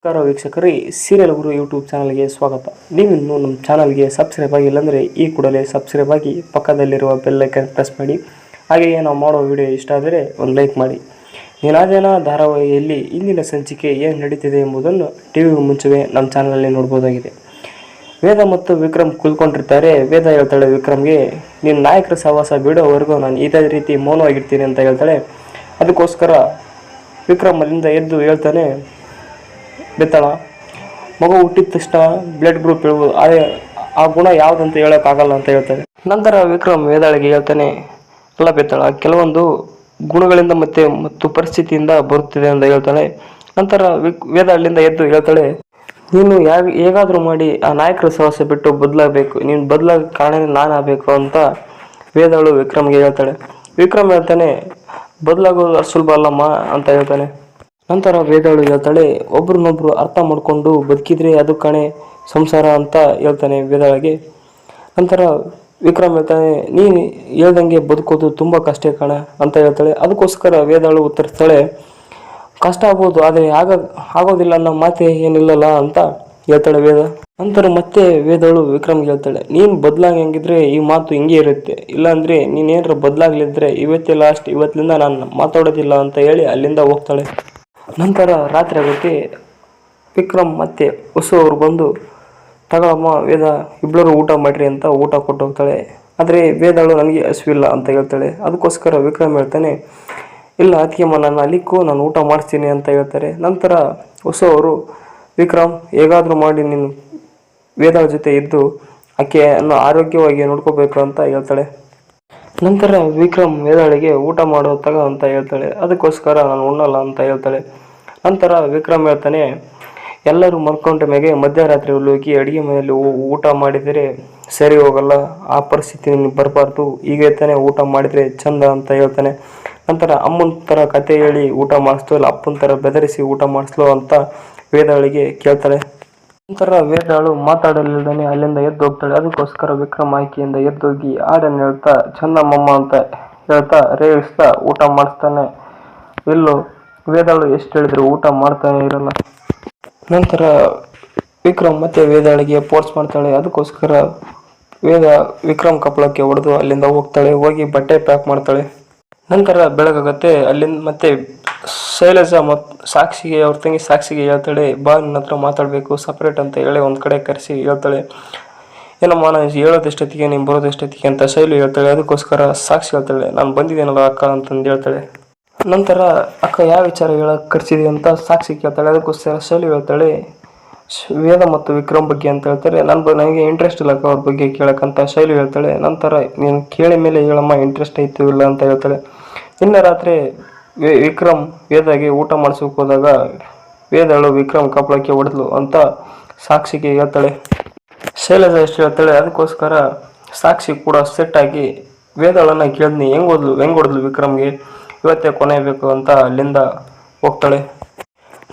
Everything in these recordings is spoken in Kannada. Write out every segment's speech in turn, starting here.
ನಮಸ್ಕಾರ ವೀಕ್ಷಕರೇ, ಸೀರಿಯಲ್ ಗುರು ಯೂಟ್ಯೂಬ್ ಚಾನಲ್ಗೆ ಸ್ವಾಗತ. ನೀವಿನ್ನು ನಮ್ಮ ಚಾನಲ್ಗೆ ಸಬ್ಸ್ಕ್ರೈಬ್ ಆಗಿಲ್ಲ ಅಂದರೆ ಈ ಕೂಡಲೇ ಸಬ್ಸ್ಕ್ರೈಬ್ ಆಗಿ ಪಕ್ಕದಲ್ಲಿರುವ ಬೆಲ್ ಐಕಾನ್ ಪ್ರೆಸ್ ಮಾಡಿ. ಹಾಗೆಯೇ ನಾವು ಮಾಡೋ ವಿಡಿಯೋ ಇಷ್ಟ ಆದರೆ ಒಂದು ಲೈಕ್ ಮಾಡಿ. ನೀನಾದೇನ ಧಾರಾವಾಹಿಯಲ್ಲಿ ಇಂದಿನ ಸಂಚಿಕೆ ಏನು ನಡೀತಿದೆ ಎಂಬುದನ್ನು ಟಿವಿ ಮುಂಚೆವೇ ನಮ್ಮ ಚಾನಲಲ್ಲಿ ನೋಡ್ಬೋದಾಗಿದೆ. ವೇದ ಮತ್ತು ವಿಕ್ರಮ್ ಕುಳ್ಕೊಂಡಿರ್ತಾರೆ. ವೇದ ಹೇಳ್ತಾಳೆ ವಿಕ್ರಮ್ಗೆ, ನೀನು ನಾಯಕರ ಸಹವಾಸ ಬಿಡೋವರೆಗೂ ನಾನು ಇದೇ ರೀತಿ ಮೌನವಾಗಿರ್ತೀನಿ ಅಂತ ಹೇಳ್ತಾಳೆ. ಅದಕ್ಕೋಸ್ಕರ ವಿಕ್ರಮ್ ಅಲ್ಲಿಂದ ಎದ್ದು ಹೇಳ್ತಾನೆ, ಬೆತ್ತಳ ಮಗು ಹುಟ್ಟಿದ ತಕ್ಷಣ ಬ್ಲಡ್ ಗ್ರೂಪ್ ಹೇಳ್ಬೋದು, ಆದರೆ ಆ ಗುಣ ಯಾವುದಂತ ಹೇಳೋಕ್ಕಾಗಲ್ಲ ಅಂತ ಹೇಳ್ತಾರೆ. ನಂತರ ವಿಕ್ರಮ್ ವೇದಾಳಿಗೆ ಹೇಳ್ತಾನೆ, ಅಲ್ಲ ಬೆತ್ತಳ, ಕೆಲವೊಂದು ಗುಣಗಳಿಂದ ಮತ್ತು ಪರಿಸ್ಥಿತಿಯಿಂದ ಬರುತ್ತಿದೆ ಅಂತ ಹೇಳ್ತಾಳೆ. ನಂತರ ವೇದ ಅಲ್ಲಿಂದ ಎದ್ದು ಹೇಳ್ತಾಳೆ, ನೀನು ಹೇಗಾದರೂ ಮಾಡಿ ಆ ನಾಯಕರ ಸಹವಾಸ ಬಿಟ್ಟು ಬದಲಾಗಬೇಕು, ನೀನು ಬದಲಾಗ ಕಾರಣ ನಾನು ಆಗಬೇಕು ಅಂತ ವೇದಳು ವಿಕ್ರಮ್ಗೆ ಹೇಳ್ತಾಳೆ. ವಿಕ್ರಮ್ ಹೇಳ್ತಾನೆ, ಬದಲಾಗೋದು ಸುಲಭ ಅಲ್ಲಮ್ಮ ಅಂತ ಹೇಳ್ತಾನೆ. ನಂತರ ವೇದಳು ಹೇಳ್ತಾಳೆ, ಒಬ್ರನ್ನೊಬ್ರು ಅರ್ಥ ಮಾಡ್ಕೊಂಡು ಬದುಕಿದ್ರೆ ಅದು ಕಣೆ ಸಂಸಾರ ಅಂತ ಹೇಳ್ತಾನೆ ವೇದಳಿಗೆ. ನಂತರ ವಿಕ್ರಮ್ ಹೇಳ್ತಾನೆ, ನೀನು ಹೇಳ್ದಂಗೆ ಬದುಕೋದು ತುಂಬ ಕಷ್ಟ ಕಣ ಅಂತ ಹೇಳ್ತಾಳೆ. ಅದಕ್ಕೋಸ್ಕರ ವೇದಳು ಉತ್ತರಿಸ್ತಾಳೆ, ಕಷ್ಟ ಆಗ್ಬೋದು, ಆದರೆ ಆಗೋದಿಲ್ಲ ಅನ್ನೋ ಮಾತೆ ಏನಿಲ್ಲಲ್ಲ ಅಂತ ಹೇಳ್ತಾಳೆ ವೇದ. ನಂತರ ಮತ್ತೆ ವೇದಳು ವಿಕ್ರಮ್ಗೆ ಹೇಳ್ತಾಳೆ, ನೀನು ಬದಲಾಗಂಗಿದ್ರೆ ಈ ಮಾತು ಹಿಂಗೆ ಇರುತ್ತೆ, ಇಲ್ಲಾಂದರೆ ನೀನೇನಾರ ಬದಲಾಗ್ಲಿದ್ರೆ ಇವತ್ತೇ ಲಾಸ್ಟ್, ಇವತ್ತಿನಿಂದ ನಾನು ಮಾತಾಡೋದಿಲ್ಲ ಅಂತ ಹೇಳಿ ಅಲ್ಲಿಂದ ಹೋಗ್ತಾಳೆ. ನಂತರ ರಾತ್ರಿ ಆಗುತ್ತೆ. ವಿಕ್ರಮ್ ಮತ್ತೆ ಹೊಸವರು ಬಂದು, ತಗೊಳಮ್ಮ ವೇದ, ಇಬ್ಬರು ಊಟ ಮಾಡಿರಿ ಅಂತ ಊಟ ಕೊಟ್ಟು ಹೋಗ್ತಾಳೆ. ಆದರೆ ವೇದಳು ನನಗೆ ಹಸಿವಿಲ್ಲ ಅಂತ ಹೇಳ್ತಾಳೆ. ಅದಕ್ಕೋಸ್ಕರ ವಿಕ್ರಮ್ ಹೇಳ್ತಾನೆ, ಇಲ್ಲ ಅದಕ್ಕೆಮ್ಮ ನಾನು ಅಲ್ಲಿಕ್ಕೂ ನಾನು ಊಟ ಮಾಡಿಸ್ತೀನಿ ಅಂತ ಹೇಳ್ತಾರೆ. ನಂತರ ಹೊಸವರು, ವಿಕ್ರಮ್ ಹೇಗಾದರೂ ಮಾಡಿ ನೀನು ವೇದಳ ಜೊತೆ ಇದ್ದು ಆಕೆಯನ್ನು ಆರೋಗ್ಯವಾಗಿ ನೋಡ್ಕೋಬೇಕು ಅಂತ ಹೇಳ್ತಾಳೆ. ನಂತರ ವಿಕ್ರಮ್ ವೇದಾಳಿಗೆ ಊಟ ಮಾಡೋ ಅಂತ ಹೇಳ್ತಾಳೆ. ಅದಕ್ಕೋಸ್ಕರ ನಾನು ಉಣ್ಣಲ್ಲ ಅಂತ ಹೇಳ್ತಾಳೆ. ನಂತರ ವಿಕ್ರಮ್ ಹೇಳ್ತಾನೆ, ಎಲ್ಲರೂ ಮಲ್ಕೊಂಡ ಮೇಲೆ ಮಧ್ಯರಾತ್ರಿ ಹೋಗಿ ಅಡುಗೆ ಮನೆಯಲ್ಲಿ ಊಟ ಮಾಡಿದರೆ ಸರಿ ಹೋಗಲ್ಲ, ಆ ಪರಿಸ್ಥಿತಿ ನಿನಗೆ ಬರಬಾರ್ದು, ಈಗ ತಾನೇ ಊಟ ಮಾಡಿದರೆ ಚಂದ ಅಂತ ಹೇಳ್ತಾನೆ. ನಂತರ ಅಮ್ಮನ ಥರ ಕತೆ ಹೇಳಿ ಊಟ ಮಾಡಿಸ್ಲು, ಇಲ್ಲ ಅಪ್ಪನ ಥರ ಬೆದರಿಸಿ ಊಟ ಮಾಡಿಸ್ಲು ಅಂತ ವೇದಾಳಿಗೆ ಕೇಳ್ತಾಳೆ. ನಂತರ ವೇದಾಳು ಮಾತಾಡಲಿಲ್ಲದೇ ಅಲ್ಲಿಂದ ಎದ್ದು ಹೋಗ್ತಾಳೆ. ಅದಕ್ಕೋಸ್ಕರ ವಿಕ್ರಮ್ ಆಯ್ಕೆಯಿಂದ ಎದ್ದೋಗಿ ಹಾಡನ್ನು ಹೇಳ್ತಾ ಚಂದಮ್ಮಮ್ಮ ಅಂತ ಹೇಳ್ತಾ ರೇಗಿಸ್ತಾ ಊಟ ಮಾಡಿಸ್ತಾನೆ. ಇಲ್ಲೂ ವೇದಾಳು ಎಷ್ಟು ಹೇಳಿದ್ರು ಊಟ ಮಾಡ್ತಾನೆ ಇರಲ್ಲ. ನಂತರ ವಿಕ್ರಮ್ ಮತ್ತೆ ವೇದಾಳಿಗೆ ಫೋರ್ಸ್ ಮಾಡ್ತಾಳೆ. ಅದಕ್ಕೋಸ್ಕರ ವೇದ ವಿಕ್ರಮ್ ಕಪ್ಪಳಕ್ಕೆ ಹೊಡೆದು ಅಲ್ಲಿಂದ ಹೋಗ್ತಾಳೆ. ಹೋಗಿ ಬಟ್ಟೆ ಪ್ಯಾಕ್ ಮಾಡ್ತಾಳೆ. ನಂತರ ಬೆಳಗಾಗತ್ತೆ. ಅಲ್ಲಿಂದ ಮತ್ತೆ ಶೈಲಜಾ ಮತ್ತು ಸಾಕ್ಷಿಗೆ, ಅವ್ರ ತಂಗಿ ಸಾಕ್ಷಿಗೆ ಹೇಳ್ತಾಳೆ, ಬಾ ನನ್ನ ಹತ್ರ ಮಾತಾಡಬೇಕು ಸಪ್ರೇಟ್ ಅಂತ ಹೇಳಿ ಒಂದು ಕಡೆ ಕರೆಸಿ ಹೇಳ್ತಾಳೆ. ಏನಮ್ಮ ನಾನು ಹೇಳೋದೆಷ್ಟೊತ್ತಿಗೆ ನೀನು ಬರೋದೆಷ್ಟೊತ್ತಿಗೆ ಅಂತ ಶೈಲು ಹೇಳ್ತಾಳೆ. ಅದಕ್ಕೋಸ್ಕರ ಸಾಕ್ಷಿ ಹೇಳ್ತಾಳೆ, ನಾನು ಬಂದಿದ್ದೇನಲ್ಲ ಅಕ್ಕ ಅಂತಂದು ಹೇಳ್ತಾಳೆ. ನಂತರ ಅಕ್ಕ ಯಾವ ವಿಚಾರ ಹೇಳಕ್ಕೆ ಕರೆಸಿದೆ ಅಂತ ಸಾಕ್ಷಿ ಕೇಳ್ತಾಳೆ. ಅದಕ್ಕೋಸ್ಕರ ಶೈಲು ಹೇಳ್ತಾಳೆ, ವೇದ ಮತ್ತು ವಿಕ್ರಮ್ ಬಗ್ಗೆ ಅಂತ ಹೇಳ್ತಾರೆ. ನನಗೆ ಇಂಟ್ರೆಸ್ಟ್ ಇಲ್ಲ ಅಕ್ಕ ಅವ್ರ ಬಗ್ಗೆ ಕೇಳಕ್ಕಂತ ಶೈಲು ಹೇಳ್ತಾಳೆ. ನಂತರ ನೀನು ಕೇಳಿದ ಮೇಲೆ ಹೇಳಮ್ಮ ಇಂಟ್ರೆಸ್ಟ್ ಐತು ಇಲ್ಲ ಅಂತ ಹೇಳ್ತಾಳೆ. ನಿನ್ನೆ ರಾತ್ರಿ ವಿಕ್ರಮ್ ವೇದಾಗೆ ಊಟ ಮಾಡಿಸೋಕೆ ಹೋದಾಗ ವೇದಳು ವಿಕ್ರಮ್ ಕಪ್ಪಳಕ್ಕೆ ಹೊಡೆದ್ಲು ಅಂತ ಸಾಕ್ಷಿಗೆ ಹೇಳ್ತಾಳೆ. ಶೈಲಜಾ ಎಷ್ಟು ಹೇಳ್ತಾಳೆ. ಅದಕ್ಕೋಸ್ಕರ ಸಾಕ್ಷಿ ಕೂಡ ಸೆಟ್ಟಾಗಿ ವೇದಳನ್ನು ಕೇಳಿದ್ನಿ, ಹೆಂಗೆ ಹೊಡೆದ್ಲು ವಿಕ್ರಮ್ಗೆ, ಇವತ್ತೇ ಕೊನೆ ಬೇಕು ಅಂತ ಅಲ್ಲಿಂದ ಹೋಗ್ತಾಳೆ.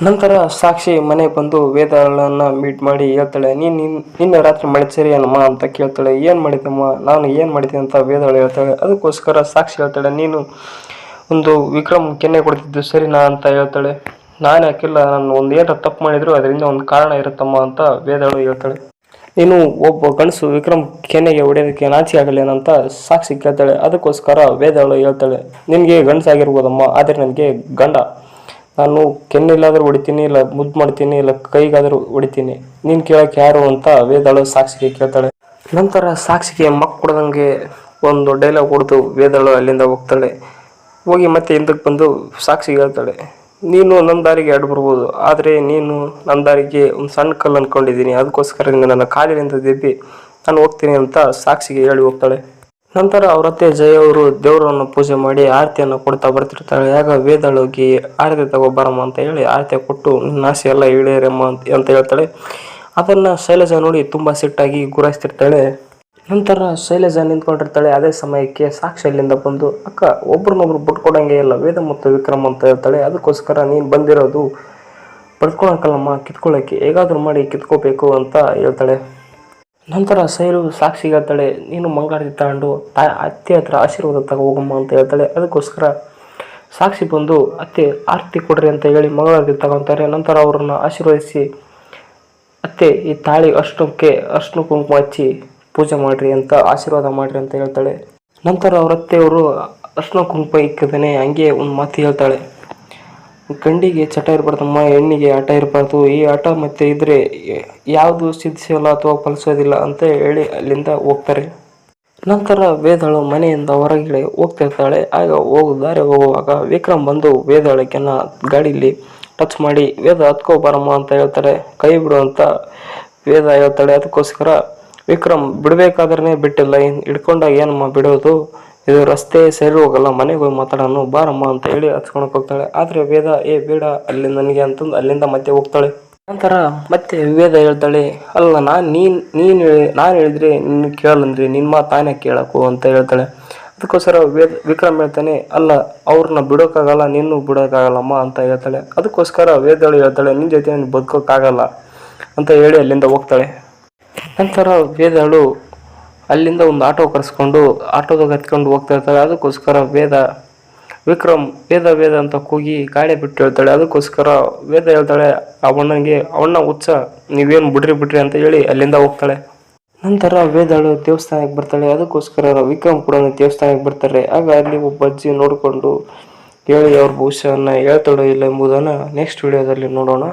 ನಂತರ ಸಾಕ್ಷಿ ಮನೆ ಬಂದು ವೇದಳನ್ನು ಮೀಟ್ ಮಾಡಿ ಹೇಳ್ತಾಳೆ, ನಿನ್ನೆ ರಾತ್ರಿ ಮಾಡಿದ ಸರಿ ಏನಮ್ಮ ಅಂತ ಕೇಳ್ತಾಳೆ. ಏನು ಮಾಡಿದ್ದಮ್ಮ, ನಾನು ಏನು ಮಾಡಿದ್ದೆ ಅಂತ ವೇದಳು ಹೇಳ್ತಾಳೆ. ಅದಕ್ಕೋಸ್ಕರ ಸಾಕ್ಷಿ ಹೇಳ್ತಾಳೆ, ನೀನು ಒಂದು ವಿಕ್ರಮ್ ಕೆನ್ನೆ ಕೊಡ್ತಿದ್ದು ಸರಿನಾ ಅಂತ ಹೇಳ್ತಾಳೆ. ನಾನು ಯಾಕಿಲ್ಲ, ನಾನು ಒಂದು ಏನಾರ ತಪ್ಪು ಮಾಡಿದ್ರು ಅದರಿಂದ ಒಂದು ಕಾರಣ ಇರುತ್ತಮ್ಮ ಅಂತ ವೇದಳು ಹೇಳ್ತಾಳೆ. ನೀನು ಒಬ್ಬ ಗಂಡಸು ವಿಕ್ರಮ್ ಕೆನ್ನೆಗೆ ಹೊಡೆಯೋದಕ್ಕೆ ನಾಚಿ ಆಗಲೇನಂತ ಸಾಕ್ಷಿ ಕೇಳ್ತಾಳೆ. ಅದಕ್ಕೋಸ್ಕರ ವೇದಳು ಹೇಳ್ತಾಳೆ, ನಿನಗೆ ಗಂಡಸಾಗಿರ್ಬೋದಮ್ಮ, ಆದರೆ ನನಗೆ ಗಂಡ, ನಾನು ಕೆನ್ನೆಲ್ಲಾದರೂ ಹೊಡಿತೀನಿ, ಇಲ್ಲ ಮುದ್ದು ಮಾಡ್ತೀನಿ, ಇಲ್ಲ ಕೈಗಾದರೂ ಹೊಡಿತೀನಿ, ನೀನು ಕೇಳೋಕೆ ಯಾರು ಅಂತ ವೇದಳು ಸಾಕ್ಷಿಗೆ ಕೇಳ್ತಾಳೆ. ನಂತರ ಸಾಕ್ಷಿಗೆ ಮಕ್ ಕೊಡ್ದಂಗೆ ಒಂದು ಡೈಲಾಗ್ ಹೊಡೆದು ವೇದಳು ಅಲ್ಲಿಂದ ಹೋಗ್ತಾಳೆ. ಹೋಗಿ ಮತ್ತೆ ಹಿಂದಕ್ಕೆ ಬಂದು ಸಾಕ್ಷಿಗೆ ಹೇಳ್ತಾಳೆ, ನೀನು ನನ್ನ ದಾರಿಗೆ ಅಡ್ಡು ಬರ್ಬೋದು, ಆದರೆ ನೀನು ನನ್ನ ದಾರಿಗೆ ಒಂದು ಸಣ್ಣ ಕಲ್ಲು ಅಂದ್ಕೊಂಡಿದ್ದೀನಿ, ಅದಕ್ಕೋಸ್ಕರ ನನ್ನ ಕಾಲಿನಿಂದ ದೆಬ್ಬಿ ನಾನು ಹೋಗ್ತೀನಿ ಅಂತ ಸಾಕ್ಷಿಗೆ ಹೇಳಿ ಹೋಗ್ತಾಳೆ. ನಂತರ ಅವ್ರ ಅತ್ತೆ ಜಯ ಅವರು ದೇವರನ್ನು ಪೂಜೆ ಮಾಡಿ ಆರತಿಯನ್ನು ಕೊಡ್ತಾ ಬರ್ತಿರ್ತಾಳೆ. ಆಗ ವೇದಳೋಗಿ ಆರತಿ ತಗೋಬರಮ್ಮ ಅಂತ ಹೇಳಿ ಆರತಿ ಕೊಟ್ಟು ನಿನ್ನ ಆಸೆ ಎಲ್ಲ ಈಡೇರಮ್ಮ ಅಂತ ಹೇಳ್ತಾಳೆ. ಅದನ್ನು ಶೈಲಜಾ ನೋಡಿ ತುಂಬ ಸಿಟ್ಟಾಗಿ ಗುರಾಯಿಸ್ತಿರ್ತಾಳೆ. ನಂತರ ಶೈಲಜಾ ನಿಂತ್ಕೊಂಡಿರ್ತಾಳೆ. ಅದೇ ಸಮಯಕ್ಕೆ ಸಾಕ್ಷಿ ಅಲ್ಲಿಂದ ಬಂದು, ಅಕ್ಕ ಒಬ್ರನ್ನೊಬ್ರು ಬಿಟ್ಕೊಡಂಗೆ ಇಲ್ಲ ವೇದ ಮತ್ತು ವಿಕ್ರಮ್ ಅಂತ ಹೇಳ್ತಾಳೆ. ಅದಕ್ಕೋಸ್ಕರ ನೀನು ಬಂದಿರೋದು ಪಡ್ಕೊಳಕ್ಕಲ್ಲಮ್ಮ, ಕಿತ್ಕೊಳ್ಳೋಕ್ಕೆ, ಹೇಗಾದರೂ ಮಾಡಿ ಕಿತ್ಕೋಬೇಕು ಅಂತ ಹೇಳ್ತಾಳೆ. ನಂತರ ಶೈಲು ಸಾಕ್ಷಿಗೆ ಹೇಳ್ತಾಳೆ, ನೀನು ಮಂಗಳಾರತಿ ತಗೊಂಡು ಅತ್ತೆ ಹತ್ರ ಆಶೀರ್ವಾದ ಹೋಗಮ್ಮ ಅಂತ ಹೇಳ್ತಾಳೆ. ಅದಕ್ಕೋಸ್ಕರ ಸಾಕ್ಷಿ ಬಂದು ಅತ್ತೆ ಆರತಿ ಕೊಡ್ರಿ ಅಂತ ಹೇಳಿ ಮಗಳಾಗಿ ತಗೊತಾರೆ. ನಂತರ ಅವ್ರನ್ನ ಆಶೀರ್ವದಿಸಿ ಅತ್ತೆ ಈ ತಾಳಿ ಅರ್ಶಿನ ಕುಂಕುಮ ಹಚ್ಚಿ ಪೂಜೆ ಮಾಡ್ರಿ ಅಂತ ಆಶೀರ್ವಾದ ಮಾಡ್ರಿ ಅಂತ ಹೇಳ್ತಾಳೆ. ನಂತರ ಅವ್ರ ಅತ್ತೆಯವರು ಅರ್ಶಿನ ಕುಂಕುಮ ಇಕ್ಕದೇನೆ ಹಂಗೆ ಒಂದು ಮಾತು ಹೇಳ್ತಾಳೆ, ಗಂಡಿಗೆ ಚಟ ಇರಬಾರ್ದಮ್ಮ, ಹೆಣ್ಣಿಗೆ ಆಟ ಇರಬಾರ್ದು. ಈ ಆಟ ಮತ್ತೆ ಇದ್ರೆ ಯಾವುದು ಸಿದ್ಧಿಸಲ್ಲ ಅಥವಾ ಫಲಿಸೋದಿಲ್ಲ ಅಂತ ಹೇಳಿ ಅಲ್ಲಿಂದ ಹೋಗ್ತಾರೆ. ನಂತರ ವೇದಾಳು ಮನೆಯಿಂದ ಹೊರಗಡೆ ಹೋಗ್ತಿರ್ತಾಳೆ. ಆಗ ಹೋಗುವಾಗ ವಿಕ್ರಮ್ ಬಂದು ವೇದಾಳಕ್ಕೆನ್ನ ಗಾಡೀಲಿ ಟಚ್ ಮಾಡಿ ವೇದ ಹತ್ಕೋ ಬರಮ್ಮ ಅಂತ ಹೇಳ್ತಾರೆ. ಕೈ ಬಿಡು ಅಂತ ವೇದ ಹೇಳ್ತಾಳೆ. ಅದಕ್ಕೋಸ್ಕರ ವಿಕ್ರಮ್ ಬಿಡಬೇಕಾದ್ರೆ ಬಿಟ್ಟಿಲ್ಲ, ಹಿಡ್ಕೊಂಡಾಗ ಏನಮ್ಮ ಬಿಡೋದು, ಇದು ರಸ್ತೆ ಸರಿ ಹೋಗಲ್ಲ, ಮನೆಗೆ ಹೋಗಿ ಮಾತಾಡೋಣ ಬಾರಮ್ಮ ಅಂತ ಹೇಳಿ ಹಚ್ಕೊಳಕ್ ಹೋಗ್ತಾಳೆ. ಆದರೆ ವೇದ ಬೇಡ ಅಲ್ಲಿ ನನಗೆ ಅಂತಂದು ಅಲ್ಲಿಂದ ಮತ್ತೆ ಹೋಗ್ತಾಳೆ. ನಂತರ ಮತ್ತೆ ವೇದ ಹೇಳ್ತಾಳೆ, ಅಲ್ಲ ನಾನು ಹೇಳಿದ್ರೆ ನಿನ್ನ ಕೇಳಂದ್ರಿ, ನಿನ್ನ ಮಾತು ತಾನೇ ಕೇಳಕು ಅಂತ ಹೇಳ್ತಾಳೆ. ಅದಕ್ಕೋಸ್ಕರ ವಿಕ್ರಮ್ ಹೇಳ್ತಾನೆ, ಅಲ್ಲ ಅವ್ರನ್ನ ಬಿಡೋಕ್ಕಾಗಲ್ಲ, ನಿನ್ನೂ ಬಿಡೋಕ್ಕಾಗಲ್ಲಮ್ಮ ಅಂತ ಹೇಳ್ತಾಳೆ. ಅದಕ್ಕೋಸ್ಕರ ವೇದಳು ಹೇಳ್ತಾಳೆ, ನಿನ್ನ ಜೊತೆ ನೀನು ಬದುಕೋಕ್ಕಾಗಲ್ಲ ಅಂತ ಹೇಳಿ ಅಲ್ಲಿಂದ ಹೋಗ್ತಾಳೆ. ನಂತರ ವೇದಳು ಅಲ್ಲಿಂದ ಒಂದು ಆಟೋ ಕರೆಸ್ಕೊಂಡು ಆಟೋದಾಗ ಹತ್ಕೊಂಡು ಹೋಗ್ತಾ ಇರ್ತಾಳೆ. ಅದಕ್ಕೋಸ್ಕರ ವಿಕ್ರಮ್ ವೇದ ಅಂತ ಕೂಗಿ ಗಾಡಿ ಬಿಟ್ಟು ಹೇಳ್ತಾಳೆ. ಅದಕ್ಕೋಸ್ಕರ ವೇದ ಹೇಳ್ತಾಳೆ ಅವಣ್ಣ ಹುಚ್ಚ, ನೀವೇನು ಬಿಡ್ರಿ ಅಂತ ಹೇಳಿ ಅಲ್ಲಿಂದ ಹೋಗ್ತಾಳೆ. ನಂತರ ವೇದಳು ದೇವಸ್ಥಾನಕ್ಕೆ ಬರ್ತಾಳೆ. ಅದಕ್ಕೋಸ್ಕರ ವಿಕ್ರಮ್ ಕೂಡ ದೇವಸ್ಥಾನಕ್ಕೆ ಬರ್ತಾರೆ. ಆಗ ಅಲ್ಲಿ ಒಬ್ಬ ಅಜ್ಜಿ ನೋಡಿಕೊಂಡು ಹೇಳಿ ಅವ್ರ ಭವಿಷ್ಯವನ್ನು ಹೇಳ್ತಾಳೋ ಇಲ್ಲ ಎಂಬುದನ್ನು ನೆಕ್ಸ್ಟ್ ವಿಡಿಯೋದಲ್ಲಿ ನೋಡೋಣ.